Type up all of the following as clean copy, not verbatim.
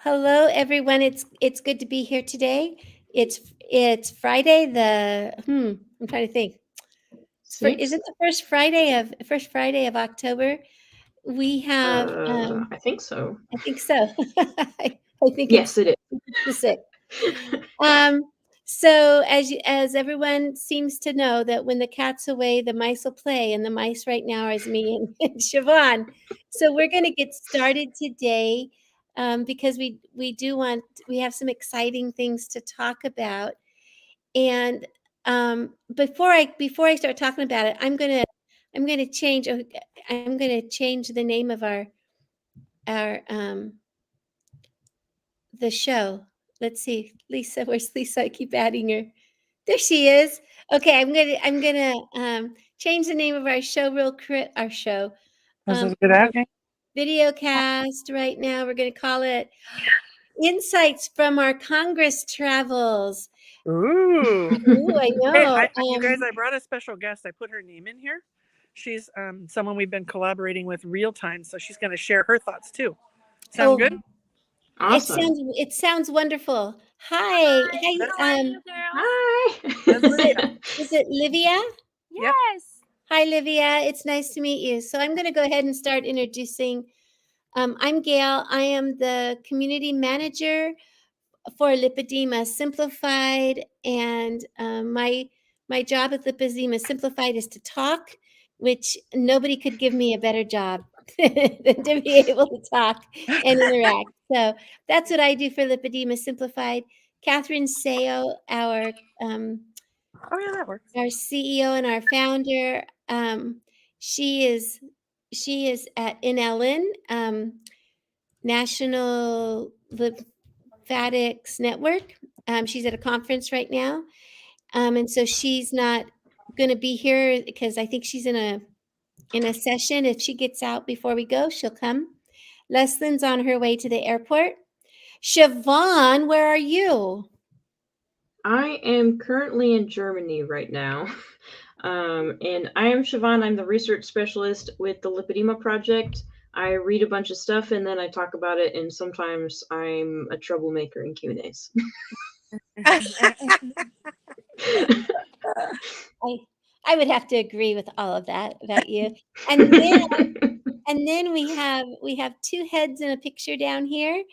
Hello, everyone. It's good to be here today. It's Friday. I'm trying to think. Is it the first Friday of October? We have. I think so. I think so. I think Yes, it it's the sixth. So as everyone seems to know, that when the cat's away, the mice will play, and the mice right now is me and Siobhan. So we're going to get started today because we have some exciting things to talk about. And before I start talking about it, I'm gonna change the name of our the show. Let's see, Lisa. Where's Lisa? I keep adding her. There she is. Okay, I'm gonna change the name of our show our show. Video cast right now. We're gonna call it Insights from Our Congress Travels. Ooh, I know. Hey, you guys, I brought a special guest. I put her name in here. She's someone we've been collaborating with real time, so she's going to share her thoughts too. Sound good? Awesome. It sounds wonderful. Hi. Hi. Is it Livia? Yes. Hi, Livia. It's nice to meet you. So I'm going to go ahead and start introducing. I'm Gail. I am the community manager for Lipedema Simplified, and my job at Lipedema Simplified is to talk, which nobody could give me a better job than to be able to talk and interact. So that's what I do for Lipedema Simplified. Catherine Sayo, our that works. Our CEO and our founder, she is in Ellen, National Lymphatics Network. She's at a conference right now, and so she's not going to be here because I think she's in a session. If she gets out before we go, she'll come. Leslyn's on her way to the airport. Siobhan, where are you? I am currently in Germany right now. And I am Siobhan. I'm the research specialist with the Lipedema Project. I read a bunch of stuff and then I talk about it, and sometimes I'm a troublemaker in Q&As. I would have to agree with all of that about you. And then we have two heads in a picture down here.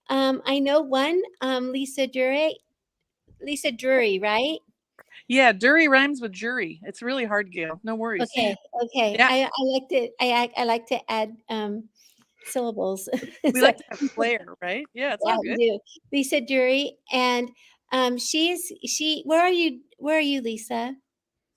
I know one, Lisa Drury, right? Yeah, Dury rhymes with jury. It's really hard, Gail. No worries. Okay. Yeah. I like to add syllables. We like to have flair, right? Yeah, it's all good. Do. Lisa Drury, and where are you, Lisa?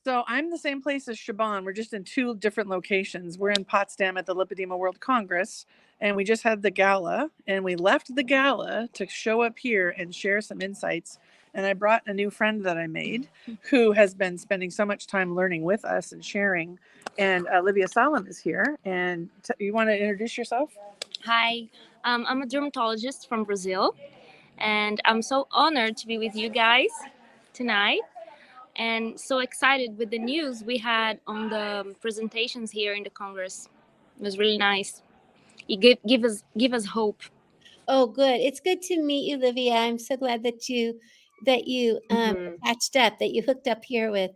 So I'm the same place as Siobhan. We're just in two different locations. We're in Potsdam at the Lipedema World Congress, and we just had the gala, and we left the gala to show up here and share some insights. And I brought a new friend that I made who has been spending so much time learning with us and sharing. And Olivia Salem is here. And you want to introduce yourself? Hi, I'm a dermatologist from Brazil, and I'm so honored to be with you guys tonight, and so excited with the news we had on the presentations here in the Congress. It was really nice. It give us hope. Oh, good. It's good to meet you, Livia. I'm so glad that you patched up, that you hooked up here with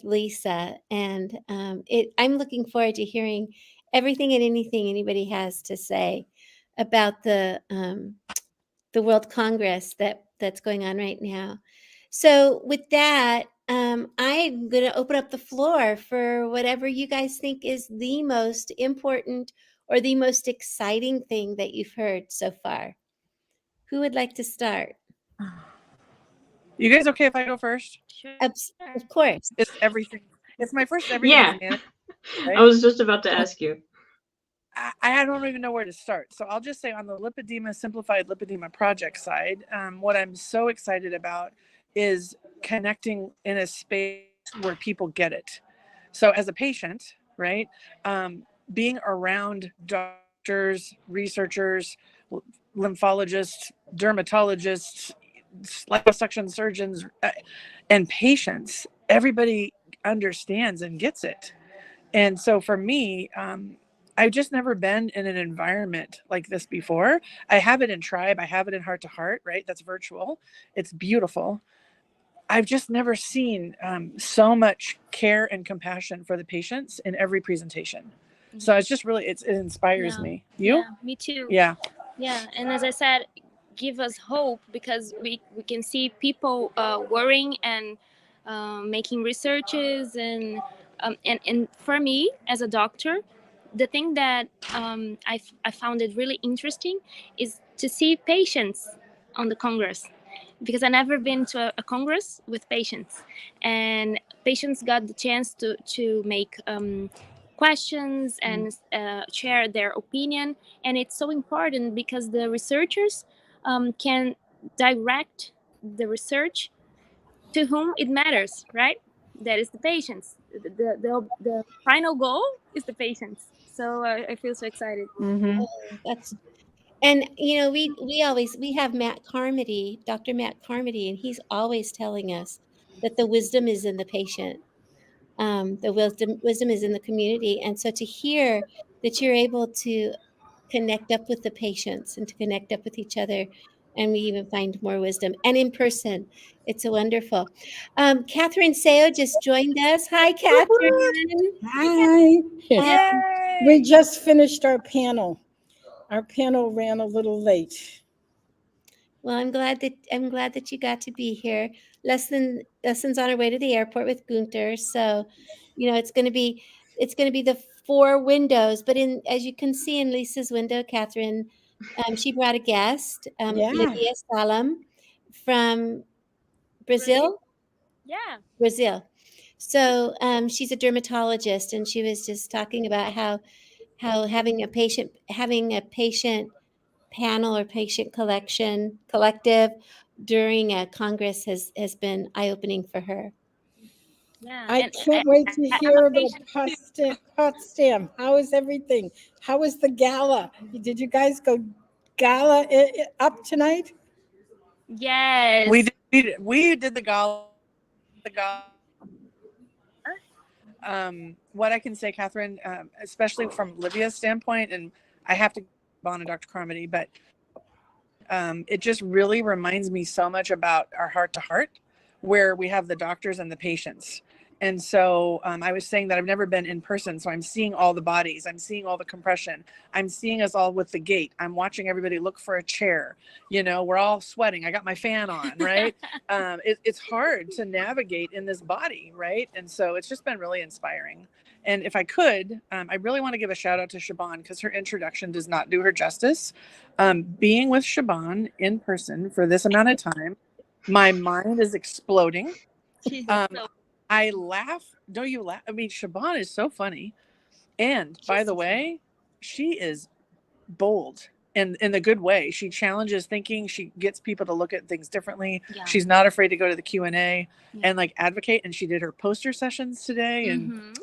Lisa, and I'm looking forward to hearing everything and anything anybody has to say about the World Congress that's going on right now. So with that, I'm going to open up the floor for whatever you guys think is the most important or the most exciting thing that you've heard so far. Who would like to start? You guys okay if I go first? Sure. Of course. It's everything. It's my first everything. Yeah. Right? I was just about to ask you. I don't even know where to start. So I'll just say on the Simplified Lipedema Project side, what I'm so excited about is connecting in a space where people get it. So as a patient, right, being around doctors, researchers, lymphologists, dermatologists, liposuction surgeons, and patients, everybody understands and gets it. And so for me, I've just never been in an environment like this before. I have it in Tribe. I have it in Heart to Heart, right? That's virtual. It's beautiful. I've just never seen so much care and compassion for the patients in every presentation. So it's just really, it inspires me. You? Yeah, me too. Yeah. Yeah, and as I said, give us hope, because we can see people worrying and making researches, and for me as a doctor, the thing that I found it really interesting is to see patients on the Congress, because I never been to a Congress with patients, and patients got the chance to make questions and share their opinion, and it's so important because the researchers can direct the research to whom it matters, right? That is the patients. The final goal is the patients. So I feel so excited. Mm-hmm. That's And we have Matt Carmody, Dr. Matt Carmody, and he's always telling us that the wisdom is in the patient. The wisdom is in the community. And so to hear that you're able to connect up with the patients and to connect up with each other, and we even find more wisdom. And in person, it's so wonderful. Catherine Seo just joined us. Hi, Catherine. Hi. Yay! We just finished our panel. Our panel ran a little late. Well, I'm glad that you got to be here. Leslyn's on her way to the airport with Gunter, so it's going to be the 4 windows. But as you can see in Lisa's window, Catherine, she brought a guest, Yeah. Lydia Salam from Brazil. Yeah. Brazil. So she's a dermatologist, and she was just talking about how having a patient panel or patient collective during a Congress has been eye-opening for her. Yeah. I can't wait to hear about Potsdam. How is everything? How was the gala? Did you guys go gala up tonight? Yes. We did the gala. What I can say, Catherine, especially from Livia's standpoint, and I have to go on to Dr. Carmody, but it just really reminds me so much about our Heart to Heart, where we have the doctors and the patients. And so I was saying that I've never been in person, so I'm seeing all the bodies. I'm seeing all the compression. I'm seeing us all with the gait. I'm watching everybody look for a chair. We're all sweating. I got my fan on, right? It's hard to navigate in this body, right? And so it's just been really inspiring. And if I could, I really want to give a shout out to Siobhan, because her introduction does not do her justice. Being with Siobhan in person for this amount of time, my mind is exploding. I laugh. Don't you laugh? I mean, Siobhan is so funny. And by the way, she is bold in the good way. She challenges thinking. She gets people to look at things differently. Yeah. She's not afraid to go to the Q&A and advocate. And she did her poster sessions today. And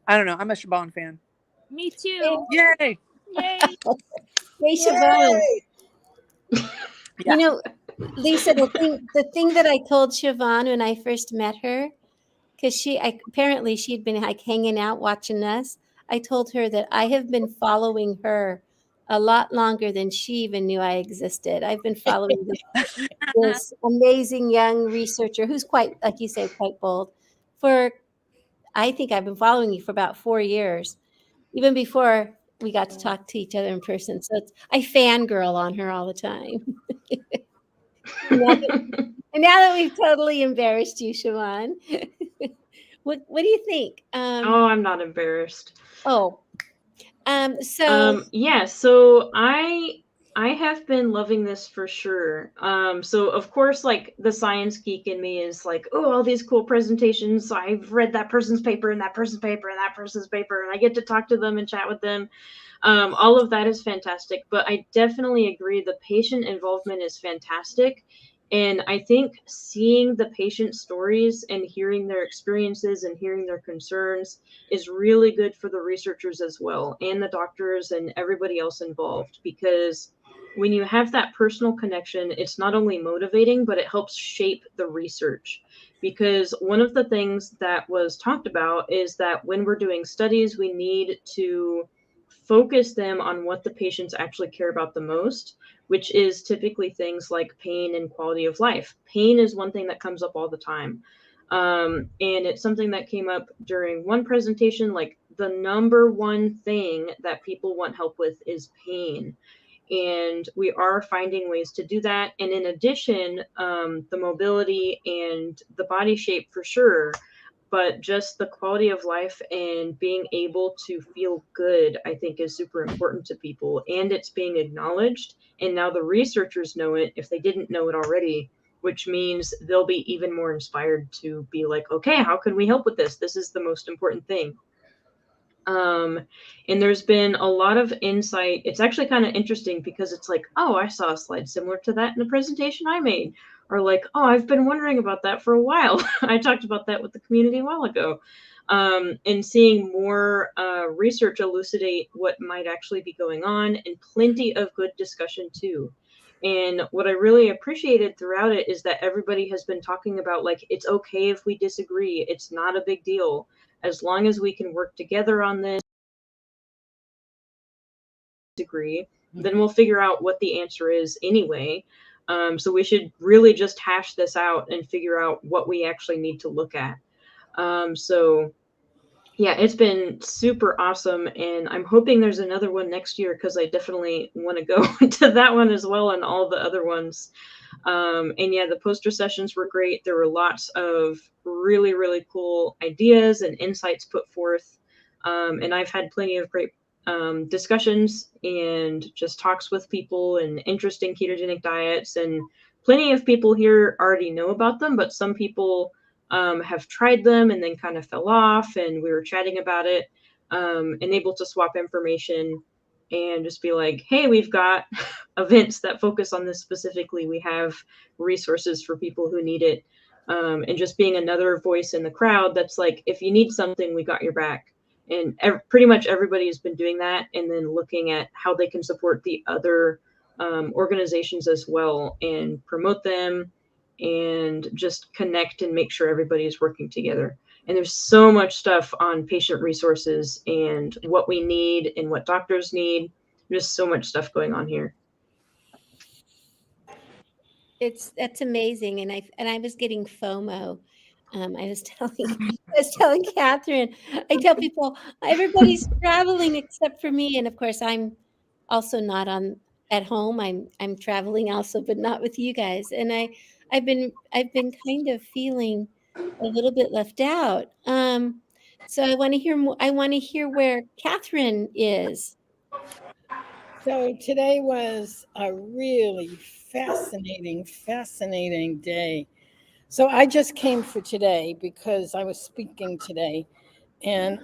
I don't know. I'm a Siobhan fan. Me too. Yay. Yay. Hey, Siobhan. Yeah. Lisa, the thing that I told Siobhan when I first met her, because apparently she'd been hanging out watching us. I told her that I have been following her a lot longer than she even knew I existed. I've been following this amazing young researcher who's quite, like you say, quite bold. I think I've been following you for about 4 years, even before we got to talk to each other in person. So I fangirl on her all the time. And now that we've totally embarrassed you, Siobhan, what do you think? I'm not embarrassed. So so I have been loving this for sure. So of course, like the science geek in me is like, oh, all these cool presentations. So I've read that person's paper and that person's paper and that person's paper, and I get to talk to them and chat with them. All of that is fantastic, but I definitely agree the patient involvement is fantastic. And I think seeing the patient stories and hearing their experiences and hearing their concerns is really good for the researchers as well, and the doctors and everybody else involved, because when you have that personal connection, it's not only motivating, but it helps shape the research. Because one of the things that was talked about is that when we're doing studies, we need to focus them on what the patients actually care about the most, which is typically things like pain and quality of life. Pain is one thing that comes up all the time. And it's something that came up during one presentation, like the number one thing that people want help with is pain. And we are finding ways to do that. And in addition, the mobility and the body shape for sure, but just the quality of life and being able to feel good, I think is super important to people, and it's being acknowledged. And now the researchers know it if they didn't know it already, which means they'll be even more inspired to be like, okay, how can we help with this? This is the most important thing. And there's been a lot of insight. It's actually kind of interesting because it's like, oh, I saw a slide similar to that in the presentation I made. Or like, oh, I've been wondering about that for a while. I talked about that with the community a while ago. And seeing more research elucidate what might actually be going on, and plenty of good discussion too. And what I really appreciated throughout it is that everybody has been talking about, like, it's okay if we disagree. It's not a big deal. As long as we can work together on this degree, then we'll figure out what the answer is anyway. So we should really just hash this out and figure out what we actually need to look at. So yeah, it's been super awesome, and I'm hoping there's another one next year because I definitely want to go to that one as well, and all the other ones. And yeah, the poster sessions were great. There were lots of really, really cool ideas and insights put forth. And I've had plenty of great discussions and just talks with people and interesting ketogenic diets. And plenty of people here already know about them, but some people have tried them and then kind of fell off, and we were chatting about it, and able to swap information and just be like, hey, we've got events that focus on this specifically. We have resources for people who need it. And just being another voice in the crowd that's like, if you need something, we got your back. And pretty much everybody has been doing that, and then looking at how they can support the other organizations as well and promote them and just connect and make sure everybody is working together. And there's so much stuff on patient resources and what we need and what doctors need. There's so much stuff going on here. That's amazing, and I was getting FOMO. I was telling Catherine. I tell people everybody's traveling except for me, and of course I'm also not at home. I'm traveling also, but not with you guys. And I've been kind of feeling a little bit left out. So I want to hear more. I want to hear where Catherine is. So today was a really fascinating day. So I just came for today because I was speaking today, and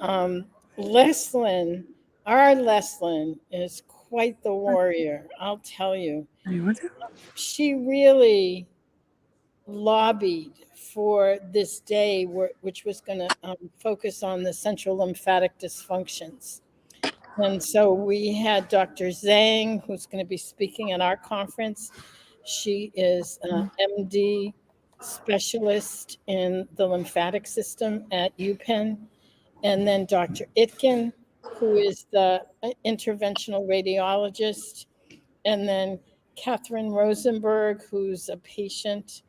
Leslyn, our Leslyn, is quite the warrior, I'll tell you. She really lobbied for this day, which was going to focus on the central lymphatic dysfunctions. And so we had Dr. Zhang, who's going to be speaking at our conference. She is an MD specialist in the lymphatic system at UPenn. And then Dr. Itkin, who is the interventional radiologist. And then Catherine Rosenberg, who's a patient.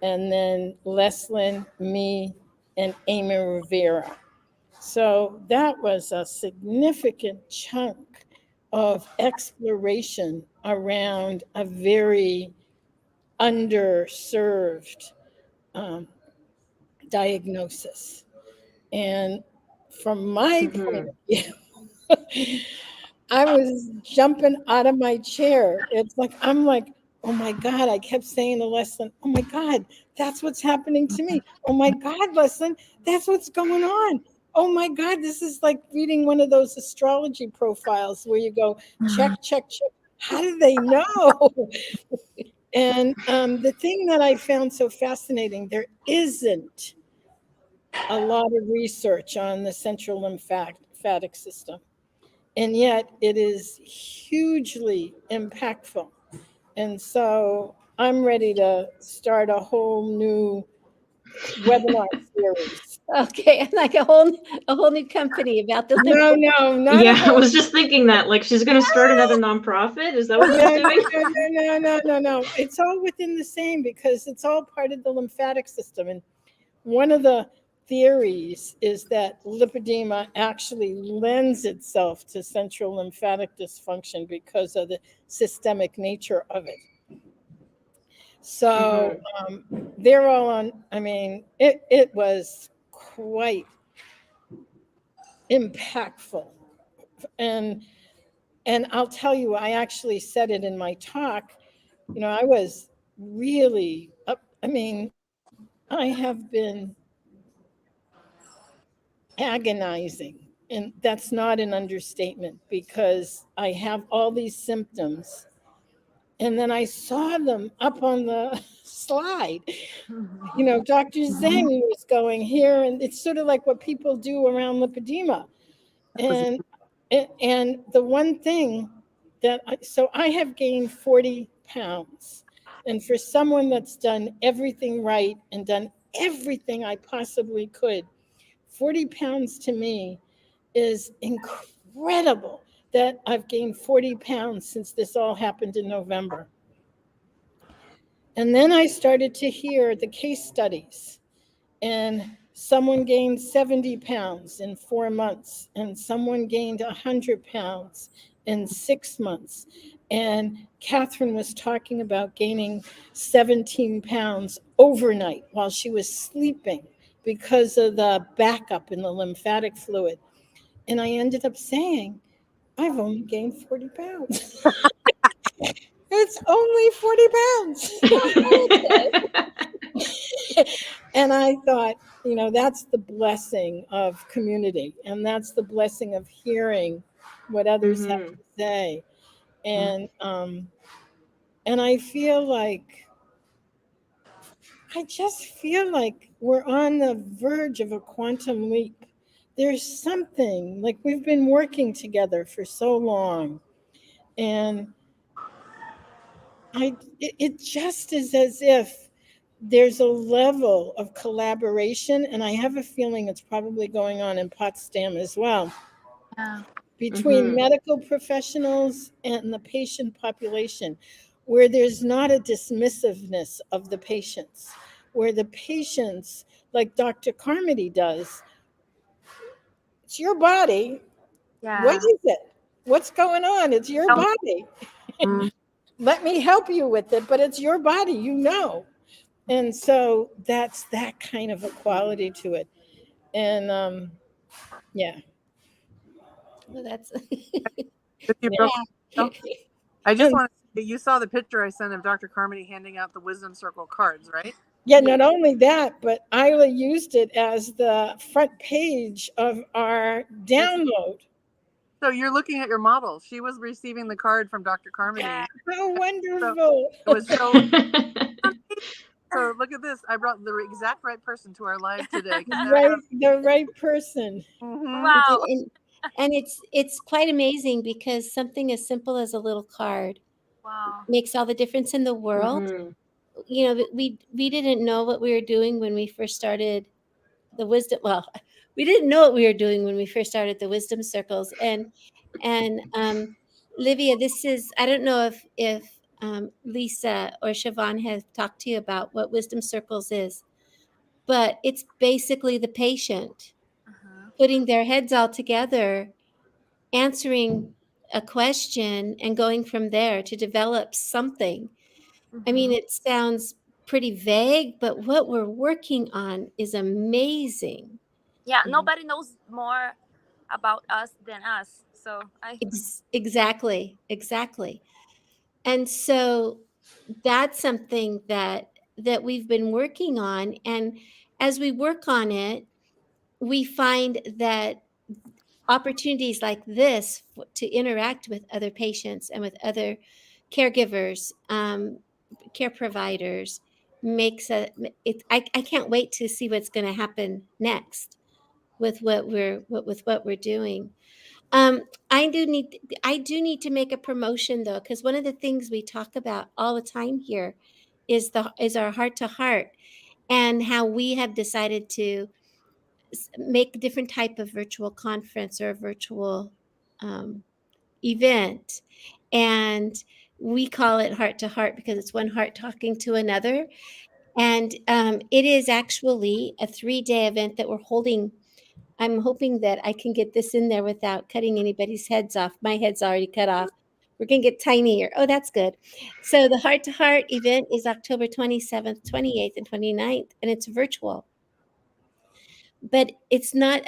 And then Leslyn, me, and Amy Rivera. So that was a significant chunk of exploration around a very underserved diagnosis. And from my point of view, I was jumping out of my chair. I'm like, oh my God, I kept saying to Leslyn, oh my God, that's what's happening to me. Oh my God, Leslyn, that's what's going on. Oh my God, this is like reading one of those astrology profiles where you go, check. How do they know? And the thing that I found so fascinating, there isn't a lot of research on the central lymphatic system. And yet it is hugely impactful. And so I'm ready to start a whole new webinar series Okay, I'm like a whole new company about the No, not Yeah, a I whole. was just thinking that, like, she's gonna start another nonprofit. Is that what she's doing? No. It's all within the same because it's all part of the lymphatic system. And one of the theories is that lipedema actually lends itself to central lymphatic dysfunction because of the systemic nature of it. So they're all on, I mean, it was quite impactful. And I'll tell you, I actually said it in my talk. You know, I was really up. I mean, I have been agonizing, and that's not an understatement because I have all these symptoms. And then I saw them up on the slide. You know, Dr. Zhang was going here, and it's sort of like what people do around lipedema. And the one thing that so I have gained 40 pounds. And for someone that's done everything right and done everything I possibly could, 40 pounds to me is incredible that I've gained 40 pounds since this all happened in November. And then I started to hear the case studies, and someone gained 70 pounds in 4 months, and someone gained 100 pounds in 6 months. And Catherine was talking about gaining 17 pounds overnight while she was sleeping because of the backup in the lymphatic fluid. And I ended up saying, I've only gained 40 pounds. It's only 40 pounds. And I thought, you know, that's the blessing of community. And that's the blessing of hearing what others have to say. And I feel like, I just feel like we're on the verge of a quantum leap. There's something, like we've been working together for so long. And it just is as if there's a level of collaboration, and I have a feeling it's probably going on in Potsdam as well, between medical professionals and the patient population, where there's not a dismissiveness of the patients, where the patients, like Dr. Carmody does, it's your body. What is it? What's going on? It's your body. Let me help you with it, but it's your body, you know. And so that's that kind of a quality to it. And yeah. Well, that's I just want to say, you saw the picture I sent of Dr. Carmody handing out the wisdom circle cards, right? Yeah, not only that, but Isla used it as the front page of our download. So you're looking at your model. She was receiving the card from Dr. Carmody. How wonderful. It was so so look at this. I brought the exact right person to our live today. The right person. Wow. And it's quite amazing because something as simple as a little card makes all the difference in the world. You know, we didn't know what we were doing when we first started the wisdom. Well, we didn't know what we were doing when we first started the wisdom circles. And Livia, this is, I don't know if Lisa or Siobhan have talked to you about what wisdom circles is, but it's basically the patient putting their heads all together, answering a question, and going from there to develop something. I mean, it sounds pretty vague, but what we're working on is amazing. Yeah, nobody knows more about us than us. So Exactly. And so that's something that we've been working on. And as we work on it, we find that opportunities like this to interact with other patients and with other caregivers, care providers, makes I can't wait to see what's going to happen next with what we're doing. I do need to make a promotion though, because one of the things we talk about all the time here is our heart to heart, and how we have decided to make a different type of virtual conference or a virtual event. And we call it Heart to Heart because it's one heart talking to another. And it is actually a 3-day event that we're holding. I'm hoping that I can get this in there without cutting anybody's heads off. My head's already cut off. We're going to get tinier. Oh, that's good. So the Heart to Heart event is October 27th, 28th, and 29th, and it's virtual. But it's not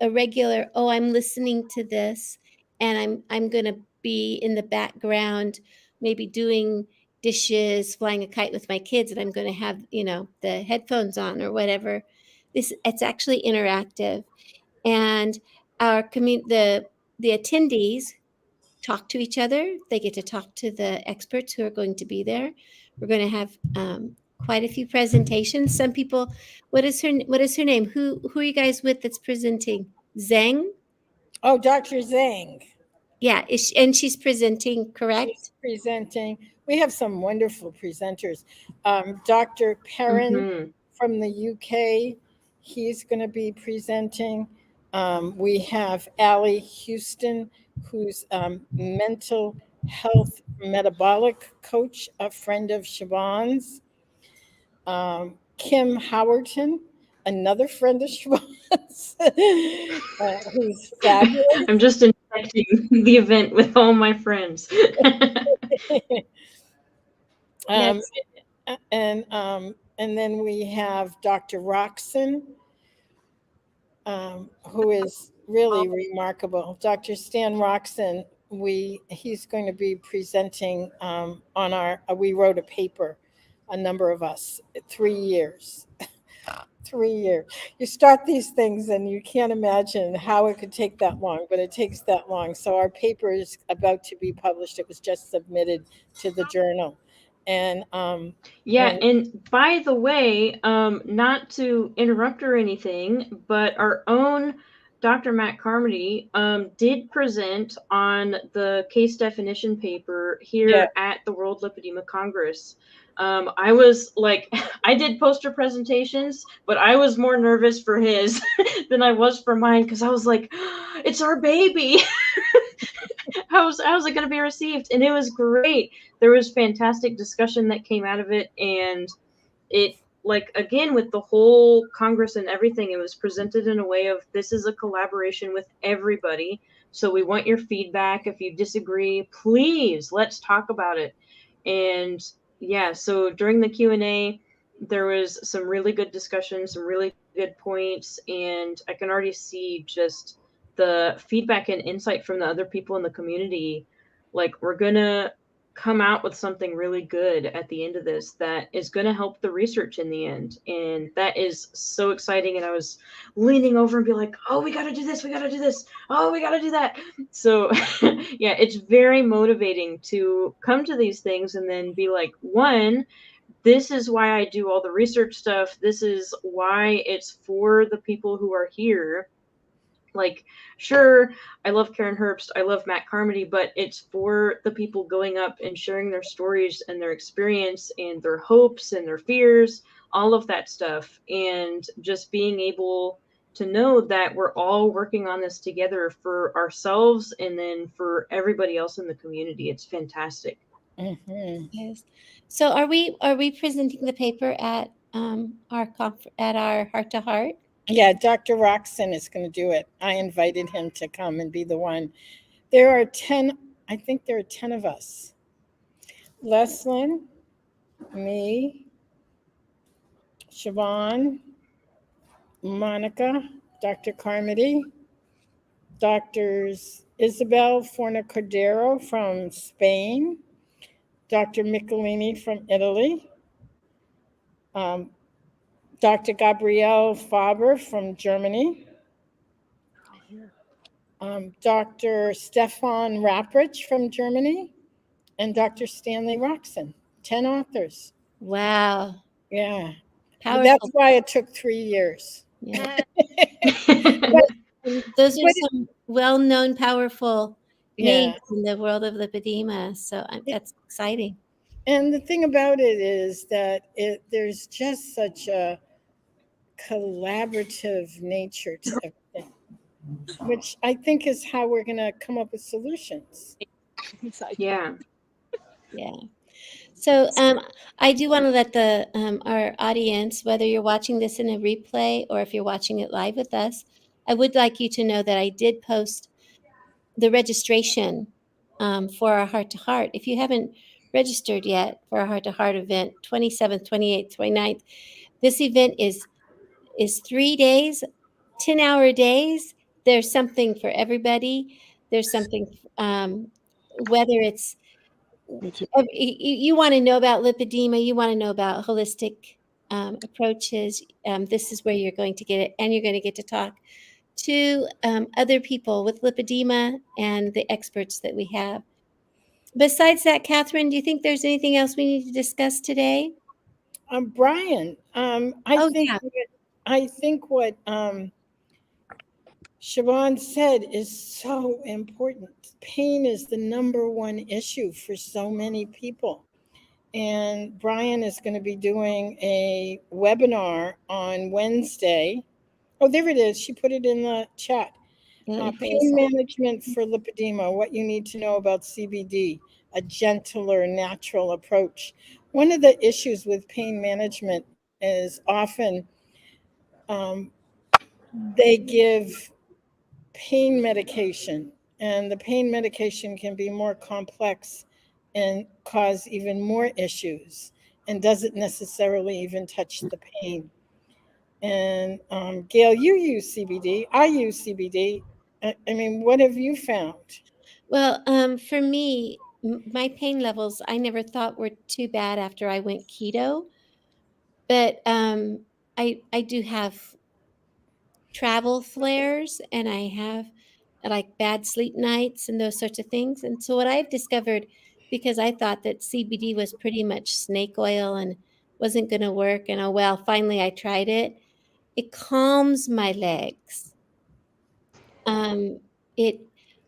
a regular, oh, I'm listening to this, and I'm going to be in the background, maybe doing dishes, flying a kite with my kids, and I'm going to have, the headphones on or whatever. It's actually interactive. And the attendees talk to each other. They get to talk to the experts who are going to be there. We're going to have quite a few presentations. Some people, what is her name? Who are you guys with that's presenting? Zhang? Oh, Dr. Zhang. Yeah, and she's presenting, correct? She's presenting. We have some wonderful presenters. Dr. Perrin from the UK, he's going to be presenting. We have Allie Houston, who's mental health metabolic coach, a friend of Siobhan's. Kim Howerton, another friend of Siobhan's, who's fabulous. I'm just infecting the event with all my friends. And then we have Dr. Roxon, who is really remarkable. Dr. Stan Roxon, he's going to be presenting on we wrote a paper, a number of us, 3 years. 3 years. You start these things and you can't imagine how it could take that long, but it takes that long. So our paper is about to be published. It was just submitted to the journal. And and by the way, not to interrupt or anything, but our own Dr. Matt Carmody did present on the case definition paper here at the World Lipedema Congress. I was like, I did poster presentations, but I was more nervous for his than I was for mine because I was like, it's our baby. How's it going to be received? And it was great. There was fantastic discussion that came out of it. And it, like, again, with the whole Congress and everything, it was presented in a way of this is a collaboration with everybody. So we want your feedback. If you disagree, please, let's talk about it. And yeah, so during the Q&A, there was some really good discussion, some really good points. And I can already see just the feedback and insight from the other people in the community. Like, we're going to come out with something really good at the end of this that is going to help the research in the end. And that is so exciting. And I was leaning over and be like, oh, we got to do this. We got to do this. Oh, we got to do that. So yeah, it's very motivating to come to these things and then be like, one, this is why I do all the research stuff. This is why it's for the people who are here. Like, sure, I love Karen Herbst, I love Matt Carmody, but it's for the people going up and sharing their stories and their experience and their hopes and their fears, all of that stuff. And just being able to know that we're all working on this together for ourselves and then for everybody else in the community. It's fantastic. Mm-hmm. Yes. So are we presenting the paper at our Heart to Heart? Yeah, Dr. Roxon is going to do it. I invited him to come and be the one. There are 10, I think there are 10 of us. Leslyn, me, Siobhan, Monica, Dr. Carmody, Doctors Isabel Forna-Cordero from Spain, Dr. Michelini from Italy, Dr. Gabrielle Faber from Germany, Dr. Stefan Rapprich from Germany, and Dr. Stanley Roxon. 10 authors. Wow. Yeah. Powerful. That's why it took 3 years. Yeah. Those are some well-known, powerful names in the world of lipedema. So that's exciting. And the thing about it is that there's just such a collaborative nature to everything, which I think is how we're going to come up with solutions. Yeah. Yeah. So I do want to let the our audience, whether you're watching this in a replay or if you're watching it live with us, I would like you to know that I did post the registration for our Heart to Heart. If you haven't registered yet for our Heart to Heart event, 27th, 28th, 29th, this event is 3 days, 10-hour days. There's something for everybody. There's something, whether it's you want to know about lipedema, you want to know about holistic approaches, this is where you're going to get it, and you're going to get to talk to other people with lipedema and the experts that we have. Besides that, Catherine, do you think there's anything else we need to discuss today? Brian, Oh, yeah. I think what Siobhan said is so important. Pain is the number one issue for so many people. And Brian is going to be doing a webinar on Wednesday. Oh, there it is. She put it in the chat. Pain management for lipedema, what you need to know about CBD, a gentler, natural approach. One of the issues with pain management is often they give pain medication, and the pain medication can be more complex and cause even more issues and doesn't necessarily even touch the pain. And Gail, you use CBD. I use CBD. I mean, what have you found? Well, for me, my pain levels, I never thought were too bad after I went keto. But I do have travel flares, and I have like bad sleep nights and those sorts of things. And so what I've discovered, because I thought that CBD was pretty much snake oil and wasn't going to work, and oh well, finally I tried it. It calms my legs. It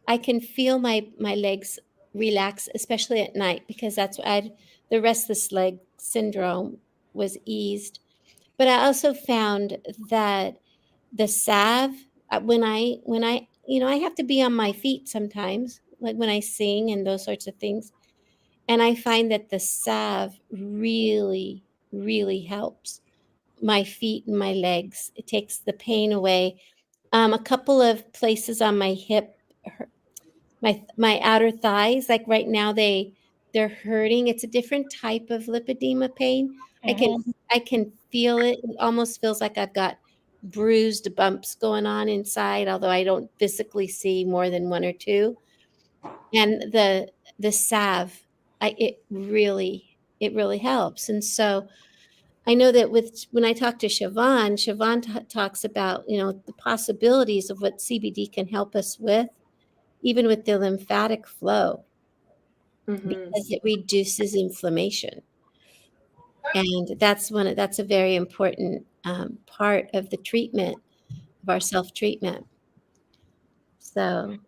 I can feel my legs relax, especially at night, because that's what the restless leg syndrome was eased. But I also found that the salve, when I I have to be on my feet sometimes, like when I sing and those sorts of things, and I find that the salve really, really helps my feet and my legs. It takes the pain away. A couple of places on my hip, my outer thighs, like right now they're hurting. It's a different type of lipedema pain. I can feel it. It almost feels like I've got bruised bumps going on inside, although I don't physically see more than one or two. And the salve, it really helps. And so I know that when I talk to Siobhan talks about, the possibilities of what CBD can help us with, even with the lymphatic flow, because it reduces inflammation. And that's a very important part of the treatment, of our self-treatment. So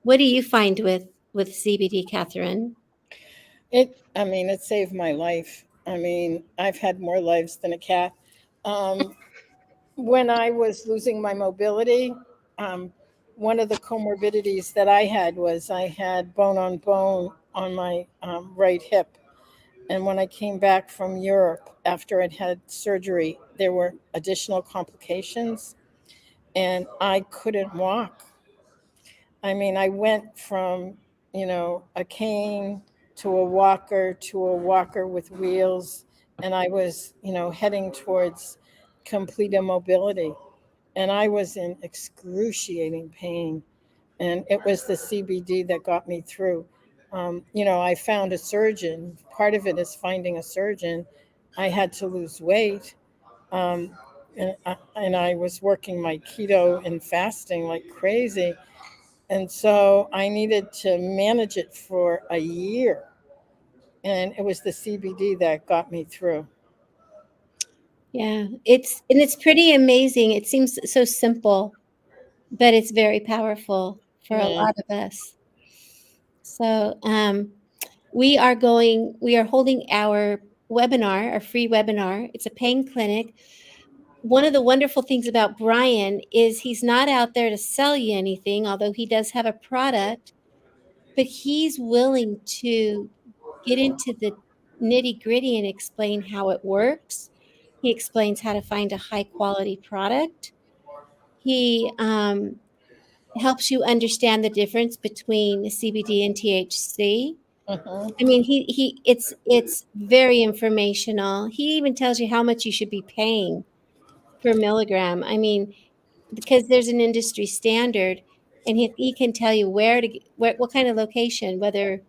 what do you find with CBD, Catherine? It saved my life. I mean, I've had more lives than a cat. When I was losing my mobility, one of the comorbidities that I had was I had bone on my right hip. And when I came back from Europe after I'd had surgery, there were additional complications and I couldn't walk. I mean, I went from, a cane to a walker with wheels. And I was, heading towards complete immobility. And I was in excruciating pain. And it was the CBD that got me through. I found a surgeon. Part of it is finding a surgeon. I had to lose weight. And I was working my keto and fasting like crazy. And so I needed to manage it for a year. And it was the CBD that got me through. Yeah, it's pretty amazing. It seems so simple, but it's very powerful for a lot of us. So we are holding our webinar, our free webinar. It's a pain clinic. one of the wonderful things about Brian is he's not out there to sell you anything, although he does have a product, but he's willing to get into the nitty gritty and explain how it works. He explains how to find a high quality product. He helps you understand the difference between CBD and THC. Mhm. I mean, it's very informational. He even tells you how much you should be paying per milligram. I mean, because there's an industry standard, and he can tell you what kind of location, whether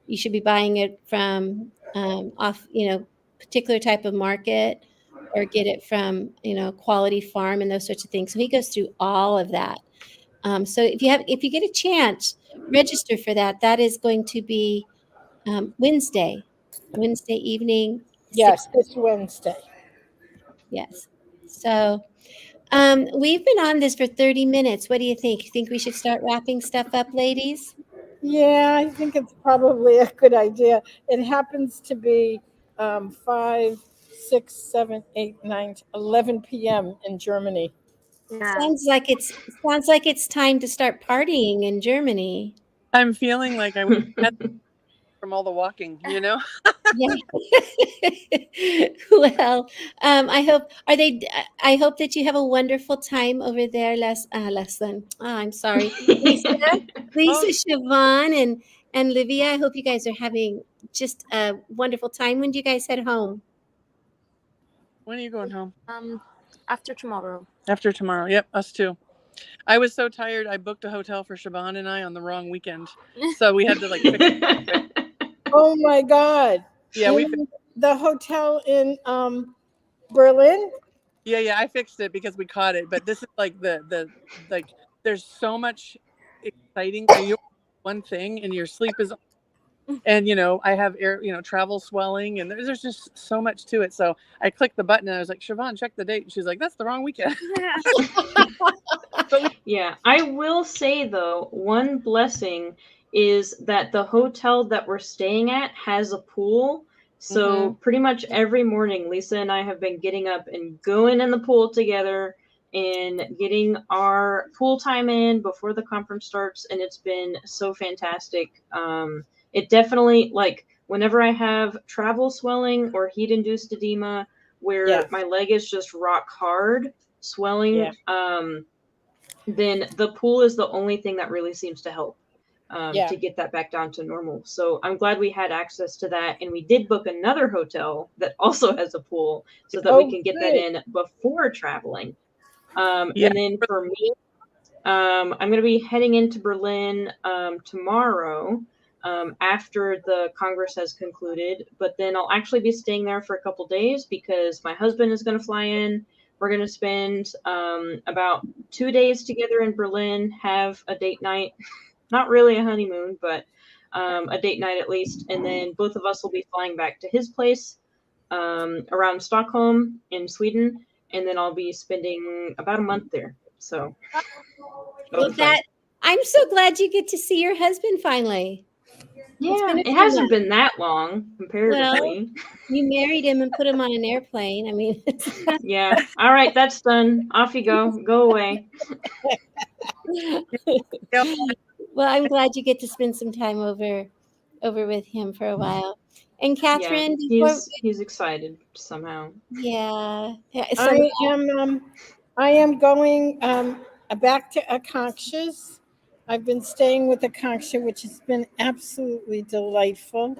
you should be buying it from off, particular type of market, or get it from, quality farm and those sorts of things. So he goes through all of that. So if you get a chance, register for that. That is going to be Wednesday evening, Yes, 6. this Wednesday. Yes. So we've been on this for 30 minutes. What do you think? You think we should start wrapping stuff up, ladies? Yeah, I think it's probably a good idea. It happens to be 5, 6, 7, 8, 9, 11 p.m. in Germany. Yeah. Sounds like it's time to start partying in Germany. I'm feeling like I would from all the walking, Yeah. Well, I hope that you have a wonderful time over there, Leslyn. Oh, I'm sorry, Lisa, Siobhan, and Livia. I hope you guys are having just a wonderful time. When do you guys head home? When are you going home? After tomorrow. After tomorrow. Yep, us too. I was so tired. I booked a hotel for Siobhan and I on the wrong weekend, so we had to like fix it. Oh my God! Yeah, the hotel in Berlin. Yeah, I fixed it because we caught it. But this is like the like. There's so much exciting. You one thing, and your sleep is. And I have travel swelling, and there's just so much to it. So I clicked the button and I was like, Siobhan, check the date. And she's like, that's the wrong weekend. Yeah, I will say though, one blessing is that the hotel that we're staying at has a pool. So pretty much every morning, Lisa and I have been getting up and going in the pool together and getting our pool time in before the conference starts. And it's been so fantastic. It definitely, like, whenever I have travel swelling or heat-induced edema where my leg is just rock hard swelling, then the pool is the only thing that really seems to help to get that back down to normal. So I'm glad we had access to that. And we did book another hotel that also has a pool so that we can get that in before traveling. And then for me, I'm going to be heading into Berlin tomorrow after the Congress has concluded. But then I'll actually be staying there for a couple days because my husband is going to fly in. We're going to spend about 2 days together in Berlin, have a date night. Not really a honeymoon, but a date night at least. And then both of us will be flying back to his place around Stockholm in Sweden. And then I'll be spending about a month there. So I'm so glad you get to see your husband finally. Yeah, it hasn't been that long comparatively. Well, you married him and put him on an airplane. I mean, yeah. All right, that's done. Off you go. Go away. Well, I'm glad you get to spend some time over with him for a while. And Catherine, he's excited somehow. Yeah. I am going back to Akanksha's. I've been staying with Akanksha, which has been absolutely delightful.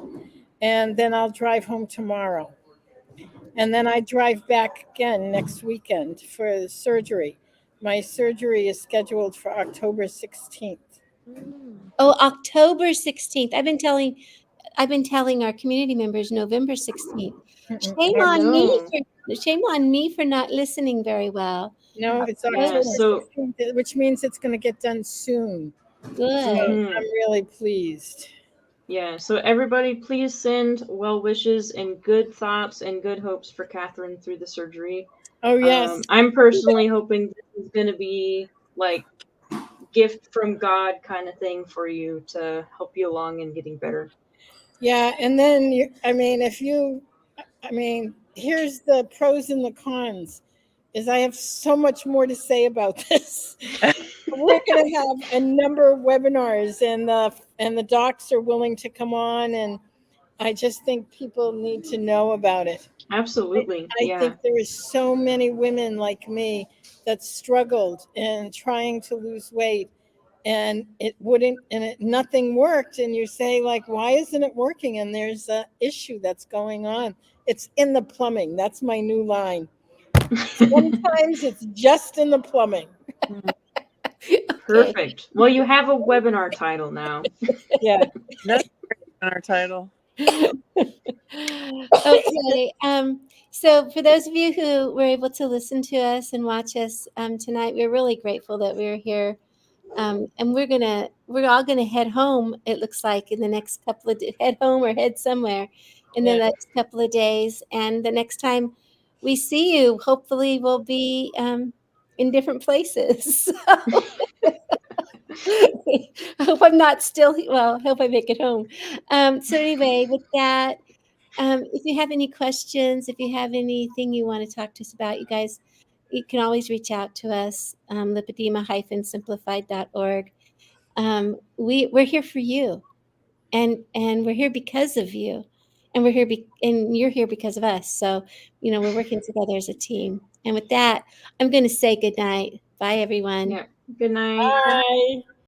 And then I'll drive home tomorrow. And then I drive back again next weekend for surgery. My surgery is scheduled for October 16th. Oh, October 16th. I've been telling our community members November 16th. Shame on me for not listening very well. No, it's October 16th, which means it's going to get done soon. Good. So I'm really pleased. Yeah, so everybody please send well wishes and good thoughts and good hopes for Catherine through the surgery. Oh, yes. I'm personally hoping this is going to be like gift from God kind of thing for you to help you along in getting better. Yeah, and then, here's the pros and the cons. is I have so much more to say about this. We're going to have a number of webinars, and the docs are willing to come on, and I just think people need to know about it. Absolutely. I think there is so many women like me that struggled in trying to lose weight, and nothing worked. And you say, like, why isn't it working? And there's an issue that's going on. It's in the plumbing. That's my new line. Sometimes it's just in the plumbing. Perfect. Well, you have a webinar title now. Yeah. That's our title. Okay. So for those of you who were able to listen to us and watch us tonight, we're really grateful that we're here. And we're all gonna head home. It looks like in the next couple of head home or head somewhere in the next couple of days. And the next time we see you, hopefully we'll be in different places. I hope I'm not still. Well, I hope I make it home. So anyway, with that, if you have any questions, if you have anything you want to talk to us about, you guys, you can always reach out to us, lipedema-simplified.org. We're here for you, and we're here because of you, and we're here and you're here because of us. So, we're working together as a team. And with that, I'm going to say good night. Bye, everyone. Yeah. Good night. Bye.